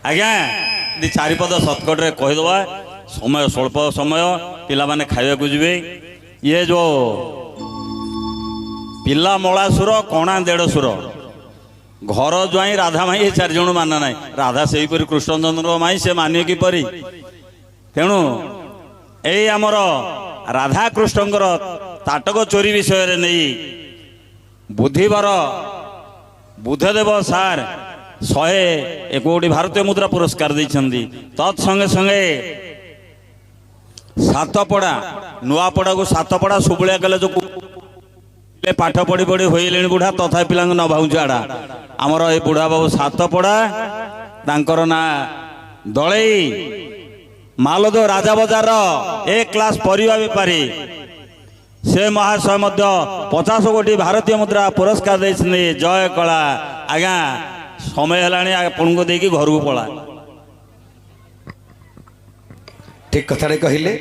आज्ञा दी चारिपद सतकटे कहीदबा समय स्वल्प समय पिला माने खाइबा को जिवे ये जो पिला मलासुर कणा देढ़सुर घर ज्वाई राधा माई ये चार जण माना ना राधा से कृष्णचंद्र माई से मानिए किपरि तेणु यही आमर राधा कृष्णकर ताटक चोरी विषय नहीं बुधवार बुधदेव सार 101 भारतीय मुद्रा पुरस्कार देइछन्ती तत्संगे संगे सातपड़ा नुआपड़ा को सातपड़ा सुबुलिया कले जो पाठ पढ़ी पढ़ी होइलेनी बुढ़ा तथा पिला न भाउजाड़ा आमर ए बुढ़ा बाबू सातपड़ा तांकर ना दलई मालदो राजा बजार ए क्लास परिवा बेपारी से महाशय मध्य 50 कोटी भारतीय मुद्रा पुरस्कार देइछन्ती जय कला आज्ञा समय हेलाणी आपन को देकी घर को पला ठीक कथा कहले।